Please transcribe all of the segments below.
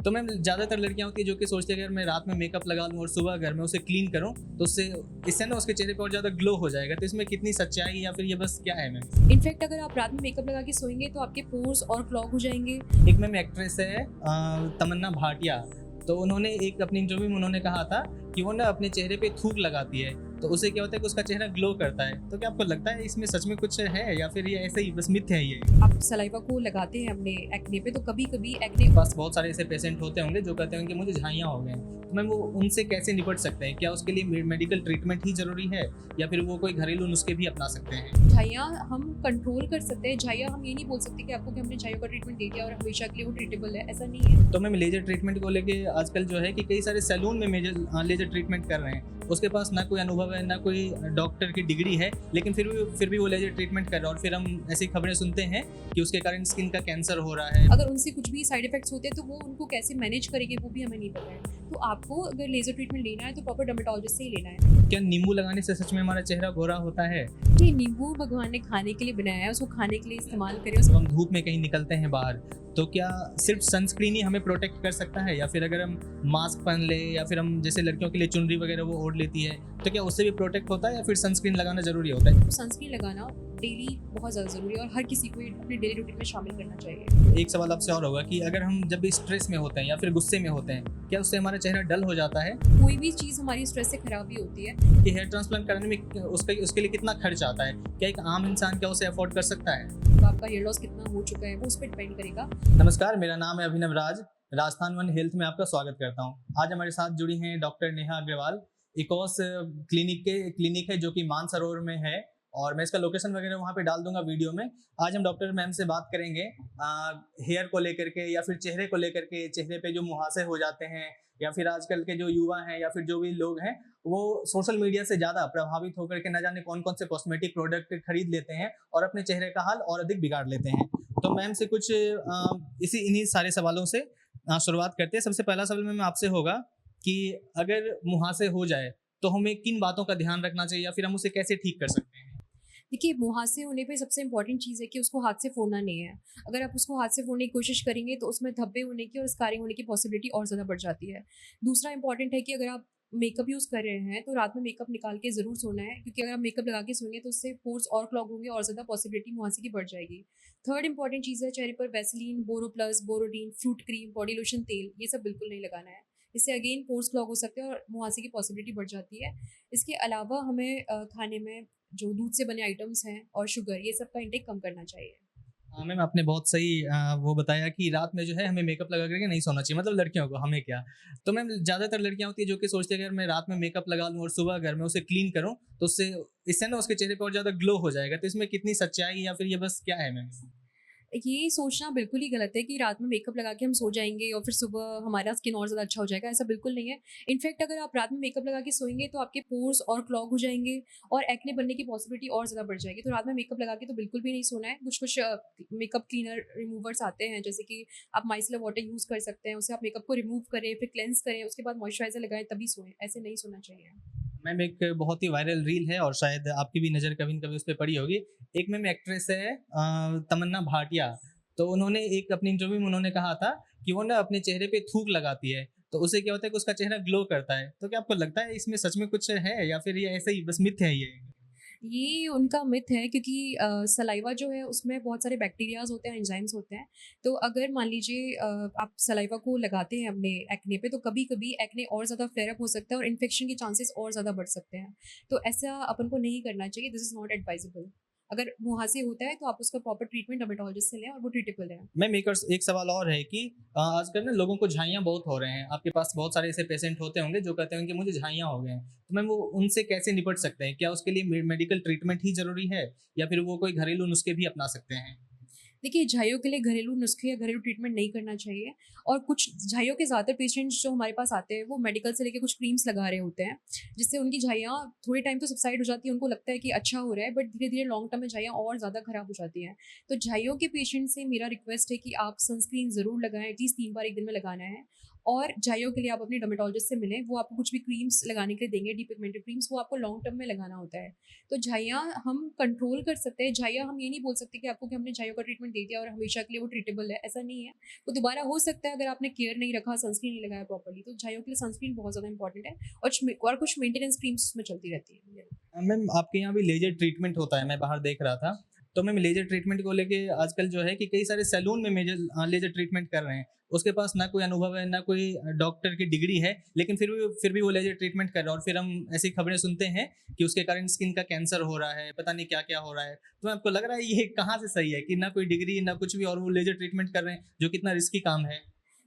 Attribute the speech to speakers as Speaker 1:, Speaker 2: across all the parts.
Speaker 1: तो मैम ज़्यादातर लड़कियाँ होती हैं जो कि सोचती है अगर मैं रात में मेकअप लगा लूँ और सुबह घर में उसे क्लीन करूँ तो उससे इससे ना उसके चेहरे पे और ज़्यादा ग्लो हो जाएगा। तो इसमें कितनी सच्चाई या फिर ये बस क्या है मैम?
Speaker 2: इनफैक्ट अगर आप रात में मेकअप लगा के सोएंगे तो आपके पोर्स और क्लॉग हो जाएंगे।
Speaker 1: एक मैम एक्ट्रेस है तमन्ना भाटिया। तो उन्होंने एक अपनी इंटरव्यू में उन्होंने कहा था कि वो ना अपने चेहरे पे थूक लगाती है तो उससे क्या होता है कि उसका चेहरा ग्लो करता है। तो क्या आपको लगता है इसमें सच में कुछ है या फिर ये ऐसे ही बस मिथ है ये?
Speaker 2: आप सलाइवा को लगाते हैं अपने एक्ने पे तो कभी कभी एक्ने
Speaker 1: पास बहुत सारे ऐसे पेशेंट होते होंगे जो कहते होंगे कि मुझे झाइयाँ हो गए हैं। तो मैम वो उनसे कैसे निपट सकते हैं? क्या उसके लिए मेडिकल ट्रीटमेंट ही ज़रूरी है या फिर वो कोई घरेलू नुस्खे भी अपना सकते हैं?
Speaker 2: झाइयाँ हम कंट्रोल कर सकते हैं। झाइयाँ हम ये नहीं बोल सकते कि आपको कि हमने झाइयों का ट्रीटमेंट दे दिया और हमेशा के लिए वो ट्रीटेबल है, ऐसा नहीं है।
Speaker 1: तो मैम लेज़र ट्रीटमेंट को लेके आजकल जो है कि कई सारे सैलून में लेज़र ट्रीटमेंट कर रहे हैं। उसके पास ना कोई अनुभव है, ना कोई डॉक्टर की डिग्री है, लेकिन फिर भी वो लेज़र ट्रीटमेंट कर रहा है और फिर हम ऐसी खबरें सुनते हैं कि उसके कारण स्किन का कैंसर हो रहा है।
Speaker 2: अगर उनसे कुछ भी साइड इफेक्ट्स होते हैं तो वो उनको कैसे मैनेज करेंगे वो भी हमें नहीं पता है। तो आपको अगर लेजर ट्रीटमेंट लेना है तो प्रॉपर डर्मेटोलॉजिस्ट से ही लेना है।
Speaker 1: क्या नींबू लगाने से सच में हमारा चेहरा गोरा होता है?
Speaker 2: ये नींबू भगवान ने खाने के लिए बनाया है, उसको खाने के लिए इस्तेमाल करें।
Speaker 1: जब हम धूप में कहीं निकलते हैं बाहर तो क्या सिर्फ सनस्क्रीन ही हमें प्रोटेक्ट कर सकता है या फिर अगर हम मास्क पहन ले या फिर हम जैसे लड़कियों के लिए चुनरी वगैरह वो ओढ़ लेती है तो क्या उससे भी प्रोटेक्ट होता है या फिर सनस्क्रीन लगाना जरूरी होता है?
Speaker 2: सनस्क्रीन लगाना डेली बहुत ज़्यादा ज़रूरी है और हर किसी को ये अपने डेली रूटीन में शामिल करना चाहिए।
Speaker 1: एक सवाल आपसे और होगा कि अगर हम जब भी स्ट्रेस में होते हैं या फिर गुस्से में होते हैं क्या उससे हमारा चेहरा डल हो जाता है?
Speaker 2: कोई भी चीज़ हमारी स्ट्रेस से खराब भी होती है।
Speaker 1: कि हेयर ट्रांसप्लांट कराने में उसके लिए कितना खर्च आता है? क्या एक आम इंसान क्या उसे अफोर्ड कर सकता है?
Speaker 2: तो आपका हेयर लॉस कितना हो चुका है वो उस पर डिपेंड करेगा।
Speaker 1: नमस्कार, मेरा नाम है अभिनव राज। राजस्थान वन हेल्थ में आपका स्वागत करता हूँ। आज हमारे साथ जुड़ी हैं doctor Neha Agarwal. Echoes clinic है जो कि मानसरोवर में है और मैं इसका लोकेशन वगैरह वहाँ पे डाल दूंगा वीडियो में। आज हम डॉक्टर मैम से बात करेंगे हेयर को लेकर के या फिर चेहरे को लेकर के, चेहरे पे जो मुहासे हो जाते हैं या फिर आजकल के जो युवा हैं या फिर जो भी लोग हैं वो सोशल मीडिया से ज़्यादा प्रभावित होकर के न जाने कौन कौन से कॉस्मेटिक प्रोडक्ट खरीद लेते हैं और अपने चेहरे का हाल और अधिक बिगाड़ लेते हैं। तो मैम से कुछ इन्हीं सारे सवालों से शुरुआत करते हैं। सबसे पहला सवाल मैम आपसे होगा कि अगर मुहासे हो जाए तो हमें किन बातों का ध्यान रखना चाहिए या फिर हम उसे कैसे ठीक कर सकते हैं?
Speaker 2: देखिए, मुहासे होने पे सबसे इंपॉर्टेंट चीज़ है कि उसको हाथ से फोड़ना नहीं है। अगर आप उसको हाथ से फोड़ने की कोशिश करेंगे तो उसमें धब्बे होने की और स्कारिंग होने की पॉसिबिलिटी और ज़्यादा बढ़ जाती है। दूसरा इंपॉर्टेंट है कि अगर आप मेकअप यूज़ कर रहे हैं तो रात में मेकअप निकाल के ज़रूर सोना है, क्योंकि अगर आप मेकअप लगा के सोएंगे तो उससे पोर्स और क्लॉग होंगे और ज़्यादा पॉसिबिलिटी मुहासे की बढ़ जाएगी। थर्ड इंपॉर्टेंट चीज़ है, चेहरे पर Vaseline, Boroplus, Boroline, fruit cream, body lotion, तेल, ये सब बिल्कुल नहीं लगाना है। इससे अगेन पोर्स क्लॉग हो सकते हैं और मुहासे की पॉसिबिलिटी बढ़ जाती है। इसके अलावा हमें खाने में जो दूध से बने आइटम्स हैं और शुगर, ये सब का इंटेक कम करना चाहिए।
Speaker 1: हाँ मैम, आपने बहुत सही वो बताया कि रात में जो है हमें मेकअप लगा करके नहीं सोना चाहिए, मतलब लड़कियों को, हमें क्या। तो मैम ज़्यादातर लड़कियां होती है जो कि सोचती है अगर मैं रात में मेकअप लगा लूँ और सुबह घर में उसे क्लीन करूँ तो उससे इससे ना उसके चेहरे पर और ज़्यादा ग्लो हो जाएगा। तो इसमें कितनी सच्चाई या फिर ये बस क्या है मैम?
Speaker 2: ये सोचना बिल्कुल ही गलत है कि रात में मेकअप लगा के हम सो जाएँगे और फिर सुबह हमारा स्किन और ज़्यादा अच्छा हो जाएगा, ऐसा बिल्कुल नहीं है। इनफैक्ट अगर आप रात में मेकअप लगा के सोएँगे तो आपके पोर्स और क्लॉग हो जाएँगे और एक्ने बनने की पॉसिबिलिटी और ज़्यादा बढ़ जाएगी। तो रात में मेकअप लगा के तो बिल्कुल भी नहीं सोना है। कुछ-कुछ मेकअप क्लीनर रिमूवर्स आते हैं, जैसे कि आप माइसेलर वाटर यूज़ कर सकते हैं, उससे आप मेकअप को रिमूव करें, फिर क्लेंज़ करें, उसके बाद मॉइस्चराइज़र लगाएँ तभी सोएँ, ऐसे नहीं सोना चाहिए।
Speaker 1: मैम एक बहुत ही वायरल रील है और शायद आपकी भी नज़र कभी न कभी उस पे पड़ी होगी। एक मैम एक्ट्रेस है तमन्ना भाटिया। तो उन्होंने एक अपनी इंटरव्यू में उन्होंने कहा था कि वो ना अपने चेहरे पे थूक लगाती है, तो उससे क्या होता है कि उसका चेहरा ग्लो करता है। तो क्या आपको लगता है इसमें सच में कुछ है या फिर ये ऐसे ही बस मिथ है ये?
Speaker 2: ये उनका मिथ है, क्योंकि सलाइवा जो है उसमें बहुत सारे बैक्टीरियाज़ होते हैं, एंजाइम्स होते हैं। तो अगर मान लीजिए आप सलाइवा को लगाते हैं अपने एक्ने पे तो कभी-कभी एक्ने और ज़्यादा फ्लेयर अप हो सकता है और इन्फेक्शन के चांसेस और ज़्यादा बढ़ सकते हैं। तो ऐसा अपन को नहीं करना चाहिए, दिस इज़ नॉट एडवाइजेबल। अगर मुहासे होता है तो आप उसका प्रॉपर ट्रीटमेंट डर्मेटोलॉजिस्ट से लें और वो ट्रीटेबल है।
Speaker 1: मैम एक सवाल और है कि आजकल ना लोगों को झाइयाँ बहुत हो रहे हैं। आपके पास बहुत सारे ऐसे पेशेंट होते होंगे जो कहते होंगे कि मुझे झाइयाँ हो गए हैं। तो मैम वो उनसे कैसे निपट सकते हैं? क्या उसके लिए मेडिकल ट्रीटमेंट ही ज़रूरी है या फिर वो कोई घरेलू नुस्खे भी अपना सकते हैं?
Speaker 2: देखिए, झाइयों के लिए घरेलू नुस्खे या घरेलू ट्रीटमेंट नहीं करना चाहिए। और कुछ झाइयों के ज़्यादातर पेशेंट्स जो हमारे पास आते हैं वो मेडिकल से लेके कुछ क्रीम्स लगा रहे होते हैं, जिससे उनकी झाइयाँ थोड़े टाइम तो सबसाइड हो जाती है, उनको लगता है कि अच्छा हो रहा है, बट धीरे-धीरे लॉन्ग टर्म में झाइयाँ और ज़्यादा खराब हो जाती हैं। तो झाइयों के पेशेंट से मेरा रिक्वेस्ट है कि आप सनस्क्रीन ज़रूर लगाएँ, एटलीस्ट 3 बार 1 दिन में लगाना है। और झाइयों के लिए आप अपने डर्मेटोलॉजिस्ट से मिलें, वो आपको कुछ भी क्रीम्स लगाने के लिए देंगे, डिपिगमेंटेड क्रीम्स, वो आपको लॉन्ग टर्म में लगाना होता है। तो झाइयाँ हम कंट्रोल कर सकते हैं। झाइयाँ हम ये नहीं बोल सकते कि आपको कि हमने झाइयों का ट्रीटमेंट ट्रीटमेंट दे दिया और हमेशा के लिए वो ट्रीटेबल है, ऐसा नहीं है। वो दोबारा हो सकता है अगर आपने केयर नहीं रखा, सनस्क्रीन नहीं लगाया प्रॉपर्ली। तो झाइयों के लिए सनस्क्रीन बहुत ज़्यादा इंपॉर्टेंट है और कुछ मेंटेनेंस क्रीम्स उसमें चलती रहती है।
Speaker 1: मैम आपके यहाँ भी लेजर ट्रीटमेंट होता है, मैं बाहर देख रहा था। तो मैम लेजर ट्रीटमेंट को लेके आजकल जो है कि कई सारे सैलून में मेजर लेजर ट्रीटमेंट कर रहे हैं। उसके पास ना कोई अनुभव है, ना कोई डॉक्टर की डिग्री है, लेकिन फिर भी वो लेजर ट्रीटमेंट कर रहा है। और फिर हम ऐसी खबरें सुनते हैं कि उसके कारण स्किन का कैंसर हो रहा है, पता नहीं क्या-क्या हो रहा है। तो आपको लग रहा है ये कहाँ से सही है कि ना कोई डिग्री, ना कुछ भी, और वो लेजर ट्रीटमेंट कर रहे हैं, जो कितना रिस्की काम है?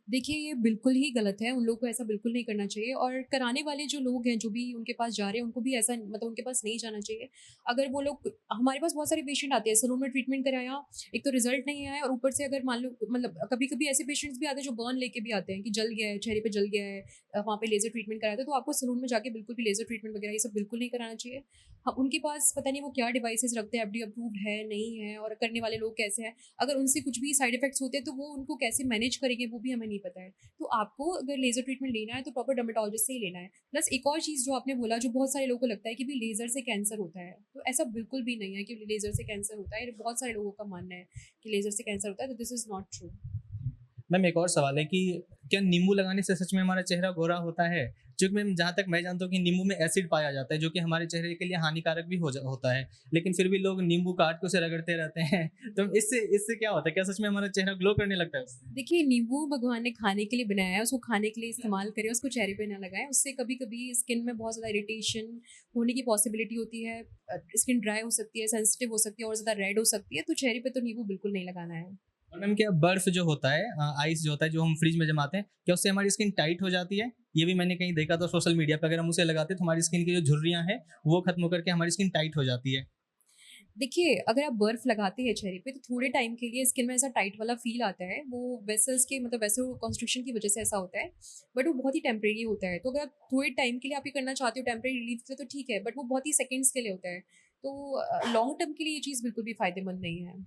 Speaker 2: देखिए, ये बिल्कुल ही गलत है, उन लोगों को ऐसा बिल्कुल नहीं करना चाहिए और कराने वाले जो लोग हैं, जो भी उनके पास जा रहे हैं, उनको भी ऐसा मतलब उनके पास नहीं जाना चाहिए। अगर वो लोग हमारे पास बहुत सारे पेशेंट आते हैं, सैलून में ट्रीटमेंट कराया, एक तो रिज़ल्ट नहीं आया और ऊपर से अगर मान लो मतलब कभी-कभी ऐसे पेशेंट्स भी आते हैं जो बर्न लेके भी आते हैं कि जल गया है, चेहरे पे जल गया है, वहाँ पे लेज़र ट्रीटमेंट कराया था, तो आपको सैलून में जाके बिल्कुल भी लेज़र ट्रीटमेंट वगैरह ये सब बिल्कुल नहीं कराना चाहिए। हाँ, उनके पास पता नहीं वो क्या डिवाइसेज़ रखते हैं, एफडीए अप्रूव्ड है, नहीं है और करने वाले लोग कैसे हैं। अगर उनसे कुछ भी साइड इफ़ेक्ट्स होते हैं, तो वो उनको कैसे मैनेज करेंगे, वो भी हमें नहीं पता है। तो आपको अगर लेज़र ट्रीटमेंट लेना है तो प्रॉपर डर्मेटोलॉजिस्ट से ही लेना है। प्लस एक और चीज़ जो आपने बोला जो बहुत सारे लोगों को लगता है कि भी लेज़र से कैंसर होता है, तो ऐसा बिल्कुल भी नहीं है कि लेज़र से कैंसर होता है। ये बहुत सारे लोगों का मानना है कि लेज़र से कैंसर होता है, तो this is not true.
Speaker 1: Ma'am एक और सवाल है कि क्या नींबू लगाने से सच में हमारा चेहरा गोरा होता है? क्योंकि मैम जहाँ तक मैं जानता हूँ कि नींबू में एसिड पाया जाता है, जो कि हमारे चेहरे के लिए हानिकारक भी होता है, लेकिन फिर भी लोग नींबू काट के उसे रगड़ते रहते हैं। तो इससे इससे क्या होता है? क्या सच में हमारा चेहरा ग्लो करने लगता है उससे?
Speaker 2: देखिए, नींबू भगवान ने खाने के लिए बनाया है, उसको खाने के लिए इस्तेमाल करें, उसको चेहरे पे ना लगाएँ। उससे कभी-कभी स्किन में बहुत ज़्यादा इरिटेशन होने की पॉसिबिलिटी होती है। स्किन ड्राई हो सकती है, सेंसिटिव हो सकती है और ज़्यादा रेड हो सकती है, तो चेहरे पे तो नींबू बिल्कुल नहीं लगाना है।
Speaker 1: और मैम क्या बर्फ जो होता है, आइस जो होता है, जो हम फ्रिज में जमाते हैं, क्या उससे हमारी स्किन टाइट हो जाती है? ये भी मैंने कहीं देखा था सोशल मीडिया पे, अगर हम उसे लगाते हैं तो हमारी स्किन की जो झुर्रियाँ हैं, वो खत्म होकर के हमारी स्किन टाइट हो जाती है।
Speaker 2: देखिए, अगर आप बर्फ़ लगाते हैं चेहरे पे, तो थोड़े टाइम के लिए स्किन में ऐसा टाइट वाला फ़ील आता है। वो वेसल्स के मतलब वेसल कंस्ट्रक्शन की वज़ह से ऐसा होता है, बट वो बहुत ही टेम्परेरी होता है। तो अगर आप थोड़े टाइम के लिए आप ये करना चाहते हो टेम्परेरी रिलीफ़ के लिए, तो ठीक है, बट वो बहुत ही सेकंड्स के लिए होता है। तो लॉन्ग टर्म के लिए ये चीज़ बिल्कुल भी फ़ायदेमंद नहीं है।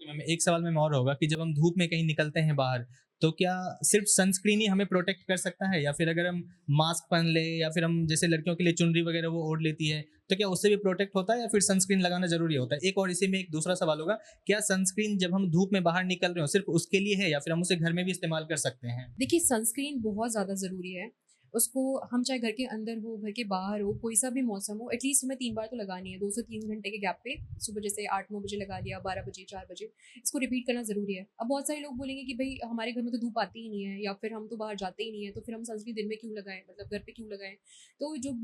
Speaker 1: मैम एक सवाल मैम और होगा कि जब हम धूप में कहीं निकलते हैं बाहर, तो क्या सिर्फ सनस्क्रीन ही हमें प्रोटेक्ट कर सकता है, या फिर अगर हम मास्क पहन ले, या फिर हम जैसे लड़कियों के लिए चुनरी वगैरह वो ओढ़ लेती है, तो क्या उससे भी प्रोटेक्ट होता है, या फिर सनस्क्रीन लगाना जरूरी होता है? एक और इसी में एक दूसरा सवाल होगा, क्या सनस्क्रीन जब हम धूप में बाहर निकल रहे हो सिर्फ उसके लिए है, या फिर हम उसे घर में भी इस्तेमाल कर सकते हैं?
Speaker 2: देखिए, सनस्क्रीन बहुत ज़्यादा ज़रूरी है। उसको हम चाहे घर के अंदर हो, घर के बाहर हो, कोई सा भी मौसम हो, एटलीस्ट हमें 3 बार तो लगानी है, 2 से 3 घंटे के गैप पे। सुबह जैसे 8-9 बजे लगा लिया, 12 बजे, 4 बजे, इसको रिपीट करना ज़रूरी है। अब बहुत सारे लोग बोलेंगे कि भई हमारे घर में तो धूप आती ही नहीं है या फिर हम तो बाहर जाते ही नहीं है, तो फिर हम सनस्क्रीन दिन में क्यों लगाएँ? मतलब घर पे क्यों लगाएँ? तो जो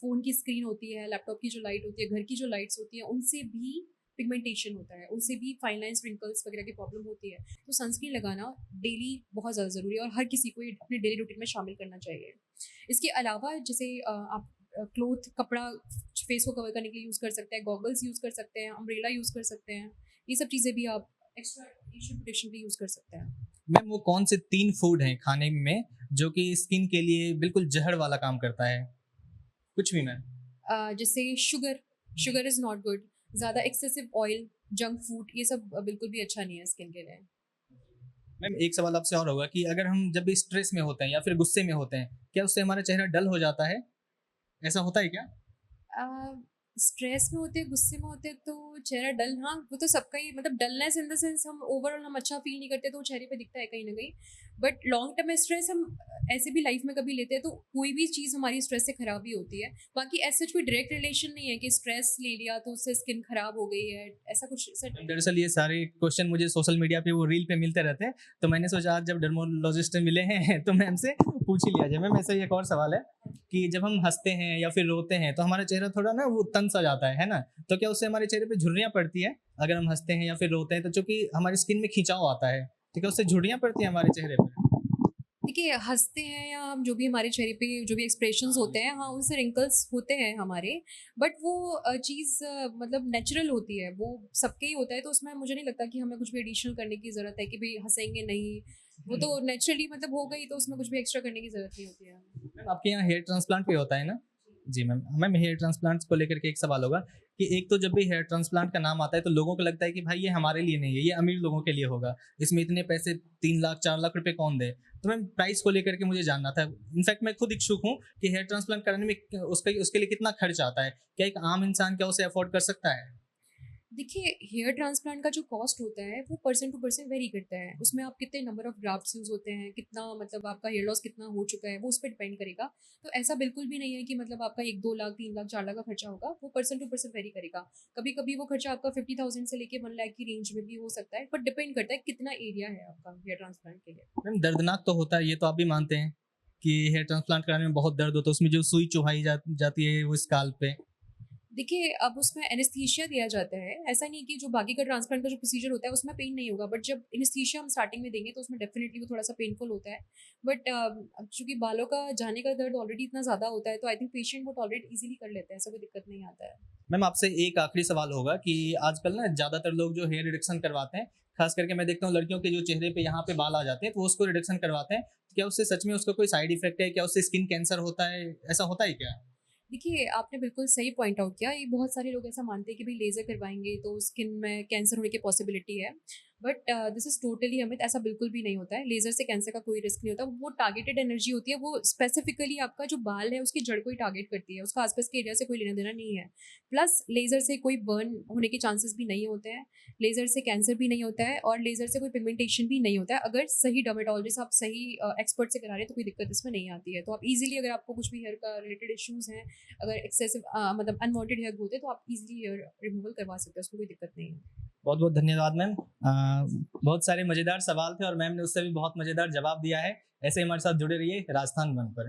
Speaker 2: फ़ोन की स्क्रीन होती है, लैपटॉप की जो लाइट होती है, घर की जो लाइट्स होती हैं, उनसे भी पिगमेंटेशन होता है, उनसे भी फाइन लाइन्स, रिंकल्स वगैरह की प्रॉब्लम होती है। तो सनस्क्रीन लगाना डेली बहुत ज़्यादा ज़रूरी है और हर किसी को ये अपने डेली रूटीन में शामिल करना चाहिए। इसके अलावा जैसे आप क्लॉथ कपड़ा फेस को कवर करने के लिए यूज़ कर सकते हैं, गॉगल्स यूज़ कर सकते हैं, अम्ब्रेला यूज़ कर सकते हैं। ये सब चीज़ें भी आप एक्स्ट्रा फेशियल प्रोटेक्शन भी यूज़ कर सकते हैं।
Speaker 1: मैम वो कौन से 3 फूड हैं खाने में जो कि स्किन के लिए बिल्कुल ज़हर वाला काम करता है? कुछ भी मैम।
Speaker 2: जैसे शुगर इज़ नॉट गुड, ज़्यादा एक्सेसिव ऑयल, जंक फूड ये सब बिल्कुल भी अच्छा नहीं है स्किन के लिए।
Speaker 1: मैम एक सवाल आपसे और होगा कि अगर हम जब भी स्ट्रेस में होते हैं या फिर गुस्से में होते हैं, क्या उससे हमारा चेहरा डल हो जाता है? ऐसा होता है क्या?
Speaker 2: अ, स्ट्रेस में होते हैं, गुस्से में होते हैं तो चेहरा डल हाँ, वो तो सबका ही मतलब डलनेस इन द सेंस हम ओवरऑल हम अच्छा फ़ील नहीं करते तो वो चेहरे पे दिखता है कहीं न कहीं। बट लॉन्ग टर्म में स्ट्रेस हम ऐसे भी लाइफ़ में कभी लेते हैं तो कोई भी चीज़ हमारी स्ट्रेस से खराब ही होती है। बाकी ऐसा कोई डायरेक्ट रिलेशन नहीं है कि स्ट्रेस ले लिया तो उससे स्किन खराब हो गई है, ऐसा कुछ ऐसा
Speaker 1: मैम दरअसल ये सारे क्वेश्चन मुझे सोशल मीडिया पे वो रील पे मिलते रहते हैं, तो मैंने सोचा आज जब डर्मोलॉजिस्ट मिले हैं तो मैम से पूछ ही लिया जाए। मैम ऐसा ही एक और सवाल है कि जब हम हँसते हैं या फिर रोते हैं तो हमारा चेहरा थोड़ा ना वो तन सा जाता है ना? तो क्या उससे हमारे चेहरे पे झुर्रियाँ पड़ती है? अगर हम हँसते हैं या फिर रोते हैं तो चूँकि हमारी स्किन में खिंचाव आता है, तो क्या उससे झुर्रियाँ पड़ती हैं हमारे चेहरे पे?
Speaker 2: देखिए, हँसते हैं या हम जो भी हमारे चेहरे पे जो भी एक्सप्रेशंस होते हैं, हाँ, उनसे रिंकल्स होते हैं हमारे, बट वो चीज़ मतलब नेचुरल होती है, वो सबके ही होता है, तो उसमें मुझे नहीं लगता कि हमें कुछ भी एडिशनल करने की ज़रूरत है कि भई हँसेंगे नहीं, वो तो नेचुरली मतलब हो गई, तो उसमें कुछ भी एक्स्ट्रा करने की ज़रूरत नहीं होती है।
Speaker 1: मैम आपके यहाँ हेयर ट्रांसप्लांट भी होता है ना? जी मैम। मैम हेयर ट्रांसप्लांट्स को लेकर के एक सवाल होगा कि एक तो जब भी हेयर ट्रांसप्लांट का नाम आता है तो लोगों को लगता है कि भाई ये हमारे लिए नहीं है, ये अमीर लोगों के लिए होगा। इसमें इतने पैसे 3 लाख 4 लाख रुपए कौन दे? तो मैम प्राइस को लेकर के मुझे जानना था। इनफैक्ट मैं खुद इच्छुक हूँ कि हेयर ट्रांसप्लांट कराने में उसके उसके लिए कितना खर्च आता है? क्या एक आम इंसान क्या उसे अफोर्ड कर सकता है?
Speaker 2: देखिए, हेयर ट्रांसप्लांट का जो कॉस्ट होता है वो पर्सन टू पर्सन वेरी करता है। उसमें आप कितने नंबर ऑफ ग्राफ्ट्स यूज़ होते हैं, कितना मतलब आपका हेयर लॉस कितना हो चुका है, वो उस पे डिपेंड करेगा। तो ऐसा बिल्कुल भी नहीं है कि मतलब आपका 1 2 लाख 3 लाख 4 लाख का खर्चा होगा, वो पर्सन टू पर्सन वेरी करेगा। कभी-कभी वो खर्चा आपका 50,000 से लेके 1 लाख की रेंज में भी हो सकता है, बट डिपेंड करता है कितना एरिया है आपका हेयर ट्रांसप्लांट के लिए।
Speaker 1: मैम दर्दनाक तो होता है, ये तो आप भी मानते हैं कि हेयर ट्रांसप्लांट कराने में बहुत दर्द होता है, उसमें जो सुई चुभाई जाती है वो स्काल्प पे।
Speaker 2: देखिए, अब उसमें एनेस्थीसिया दिया जाता है। ऐसा नहीं कि जो बाकी का ट्रांसप्लांट का जो प्रोसीजर होता है, उसमें पेन नहीं होगा, बट जब एनेस्थीसिया हम स्टार्टिंग में देंगे, तो उसमें डेफ़िनिटली वो थोड़ा-सा पेनफुल होता है। बट अब चूँकि बालों का जाने का दर्द ऑलरेडी इतना ज़्यादा होता है, तो आई थिंक पेशेंट वो टॉलरेट ईज़िली कर लेते हैं, ऐसा कोई दिक्कत नहीं आता है।
Speaker 1: मैम आपसे एक आखिरी सवाल होगा कि आजकल ना ज़्यादातर लोग जो हेयर रिडक्शन करवाते हैं, खास करके मैं देखता हूँ लड़कियों के जो चेहरे पे यहाँ पे बाल आ जाते हैं, तो वो उसको रिडक्शन करवाते हैं। क्या उससे सच में उसका कोई साइड इफ़ेक्ट है? क्या उससे स्किन कैंसर होता है? ऐसा होता है क्या?
Speaker 2: देखिए, आपने बिल्कुल सही पॉइंट आउट किया। ये बहुत सारे लोग ऐसा मानते हैं कि भई लेज़र करवाएँगे तो स्किन में कैंसर होने की पॉसिबिलिटी है। But this is totally a myth, ऐसा बिल्कुल भी नहीं होता है। लेज़र से कैंसर का कोई रिस्क नहीं होता। वो टारगेटेड एनर्जी होती है, वो स्पेसिफिकली आपका जो बाल है उसकी जड़ को ही टारगेट करती है। उसका आस-पास के एरिया से कोई लेना-देना नहीं है। प्लस लेज़र से कोई बर्न होने के चांसेस भी नहीं होते हैं। लेज़र से कैंसर भी नहीं होता है और लेज़र से कोई पिगमेंटेशन भी नहीं होता है। अगर सही डर्मेटोलॉजिस्ट आप सही एक्सपर्ट से करा रहे हैं तो कोई दिक्कत इसमें नहीं आती है। तो आप ईज़िली अगर आपको कुछ भी हेयर का रिलेटेड इश्यूज़ हैं, अगर एक्सेसिव मतलब अनवांटेड हेयर ग्रोथ है तो आप इजीली हेयर रिमूवल करवा सकते हैं, उसमें कोई दिक्कत नहीं है।
Speaker 1: बहुत-बहुत धन्यवाद मैम। बहुत सारे मज़ेदार सवाल थे और मैम ने उससे भी बहुत मज़ेदार जवाब दिया है। ऐसे ही हमारे साथ जुड़े रहिए राजस्थान वन पर।